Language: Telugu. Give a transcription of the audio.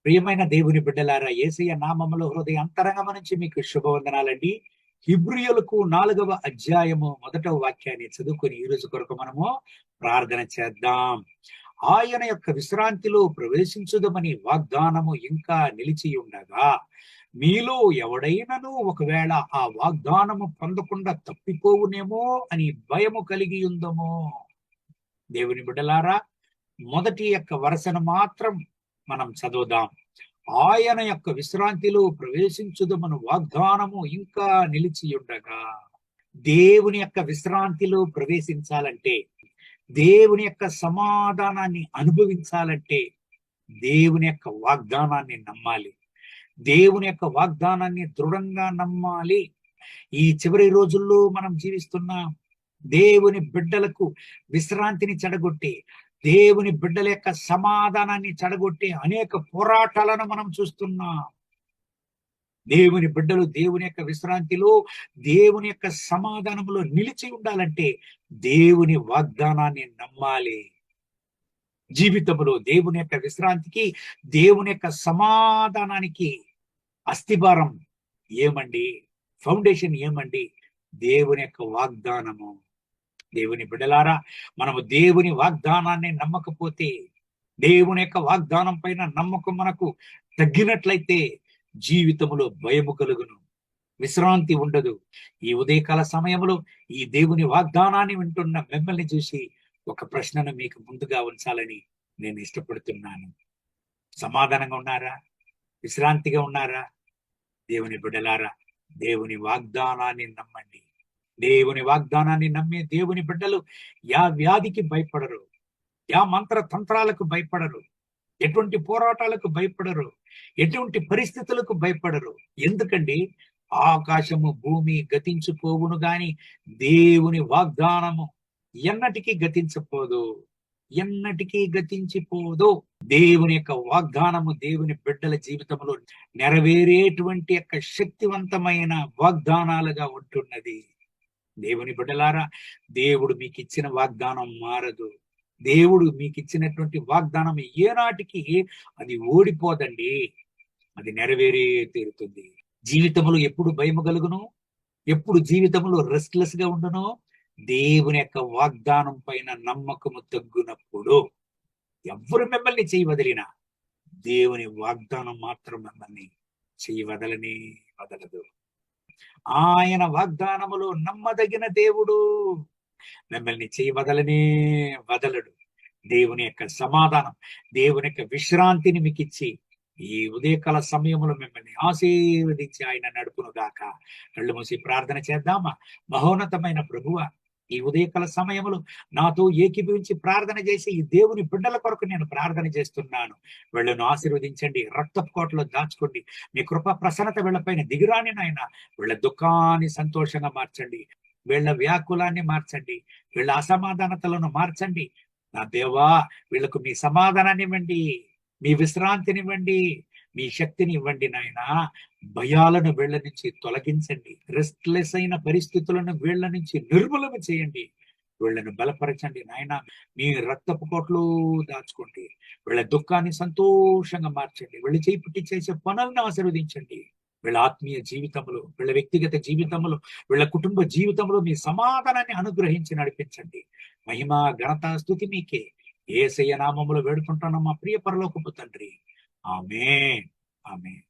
ప్రియమైన దేవుని బిడ్డలారా, యేసయ్య నామములో హృదయ అంతరంగం నుంచి మీకు శుభవందనాలండి. హిబ్రియులకు 4వ అధ్యాయము 1వ వాక్యాన్ని చదువుకొని ఈ రోజు కొరకు మనము ప్రార్థన చేద్దాం. ఆయన యొక్క విశ్రాంతిలో ప్రవేశించుదమని వాగ్దానము ఇంకా నిలిచి ఉండగా, మీలో ఎవడైనను ఒకవేళ ఆ వాగ్దానము పొందకుండా తప్పిపోవునేమో అని భయము కలిగి ఉందమో. దేవుని బిడ్డలారా, మొదటి యొక్క వరసను మాత్రం మనం చదువుదాం. ఆయన యొక్క విశ్రాంతిలో ప్రవేశించుదమను వాగ్దానము ఇంకా నిలిచి ఉండగా. దేవుని యొక్క విశ్రాంతిలో ప్రవేశించాలంటే, దేవుని యొక్క సమాధానాన్ని అనుభవించాలంటే, దేవుని యొక్క వాగ్దానాన్ని నమ్మాలి. దేవుని యొక్క వాగ్దానాన్ని దృఢంగా నమ్మాలి. ఈ చివరి రోజుల్లో మనం జీవిస్తున్నాం. దేవుని బిడ్డలకు విశ్రాంతిని చెడగొట్టి, దేవుని బిడ్డల యొక్క సమాధానాన్ని చెడగొట్టి అనేక పోరాటాలను మనం చూస్తున్నాం. దేవుని బిడ్డలు దేవుని యొక్క విశ్రాంతిలో, దేవుని యొక్క సమాధానంలో నిలిచి ఉండాలంటే దేవుని వాగ్దానాన్ని నమ్మాలి. జీవితంలో దేవుని యొక్క విశ్రాంతికి, దేవుని యొక్క సమాధానానికి అస్థిభారం ఏమండి? ఫౌండేషన్ ఏమండి? దేవుని యొక్క వాగ్దానము. దేవుని బిడ్డలారా, మనము దేవుని వాగ్దానాన్ని నమ్మకపోతే, దేవుని యొక్క వాగ్దానం పైన నమ్మకం మనకు తగ్గినట్లయితే జీవితంలో భయము కలుగును, విశ్రాంతి ఉండదు. ఈ ఉదయకాల సమయంలో ఈ దేవుని వాగ్దానాన్ని వింటున్న మిమ్మల్ని చూసి ఒక ప్రశ్నను మీకు ముందుగా ఉంచాలని నేను ఇష్టపడుతున్నాను. సమాధానంగా ఉన్నారా? విశ్రాంతిగా ఉన్నారా? దేవుని బిడ్డలారా, దేవుని వాగ్దానాన్ని నమ్మండి. దేవుని వాగ్దానాన్ని నమ్మే దేవుని బిడ్డలు యా వ్యాధికి భయపడరు, యా మంత్ర తంత్రాలకు భయపడరు, ఎటువంటి పోరాటాలకు భయపడరు, ఎటువంటి పరిస్థితులకు భయపడరు. ఎందుకండి? ఆకాశము భూమి గతించిపోవును గాని దేవుని వాగ్దానము ఎన్నటికీ గతించపోదు, ఎన్నటికీ గతించిపోదు. దేవుని యొక్క వాగ్దానము దేవుని బిడ్డల జీవితంలో నెరవేరేటువంటి యొక్క శక్తివంతమైన వాగ్దానాలుగా ఉంటున్నది. దేవుని బిడ్డలారా, దేవుడు మీకు ఇచ్చిన వాగ్దానం మారదు. దేవుడు మీకు ఇచ్చినటువంటి వాగ్దానం ఏనాటికి అది ఓడిపోదండి, అది నెరవేరే తీరుతుంది. జీవితంలో ఎప్పుడు భయం కలుగును, ఎప్పుడు జీవితంలో రెస్ట్లెస్ గా ఉండును, దేవుని యొక్క వాగ్దానం పైన నమ్మకము తగ్గునప్పుడు. ఎవరు మిమ్మల్ని చేయి వదిలినా దేవుని వాగ్దానం మాత్రం మిమ్మల్ని చేయి వదలనే వదలదు. ఆయన వాగ్దానములో నమ్మదగిన దేవుడు, మిమ్మల్ని చేయి వదలనే వదలడు. దేవుని యొక్క సమాధానం, దేవుని యొక్క విశ్రాంతిని మీకు ఇచ్చి ఈ ఉదయకాల సమయంలో మిమ్మల్ని ఆశీర్వదించి ఆయన నడుపును గాక. కళ్ళు మూసి ప్రార్థన చేద్దామా? మహోన్నతమైన ప్రభువా, ఈ ఉదయకాల సమయంలో నాతో ఏకీభవించి ప్రార్థన చేసి ఈ దేవుని బిడ్డల కొరకు నేను ప్రార్థన చేస్తున్నాను. వీళ్ళను ఆశీర్వదించండి, రక్తపు కోటలో దాచుకోండి. మీ కృప ప్రసన్నత వీళ్ళపైన దిగిరాని నాయన. వీళ్ళ దుఃఖాన్ని సంతోషంగా మార్చండి, వీళ్ళ వ్యాకులాన్ని మార్చండి, వీళ్ళ అసమాధానతలను మార్చండి. నా దేవా, వీళ్ళకు మీ సమాధానాన్ని ఇవ్వండి, మీ విశ్రాంతినివ్వండి, మీ శక్తిని ఇవ్వండి నాయన. భయాలను వీళ్ళ నుంచి తొలగించండి, రెస్ట్లెస్ అయిన పరిస్థితులను వీళ్ళ నుంచి నిర్మూలన చేయండి. వీళ్ళను బలపరచండి నాయన. మీ రక్తపు కోట్లు దాచుకోండి. వీళ్ళ దుఃఖాన్ని సంతోషంగా మార్చండి. వీళ్ళు చేయి పుట్టి చేసే పనులను ఆశీర్వదించండి. వీళ్ళ ఆత్మీయ జీవితంలో, వీళ్ళ వ్యక్తిగత జీవితంలో, వీళ్ళ కుటుంబ జీవితంలో మీ సమాధానాన్ని అనుగ్రహించి నడిపించండి. మహిమ ఘనత స్తుతి మీకే. యేసయ్య నామములో వేడుకుంటున్నాం మా ప్రియ పరలోకపు తండ్రి. ఆమేన్, ఆమేన్.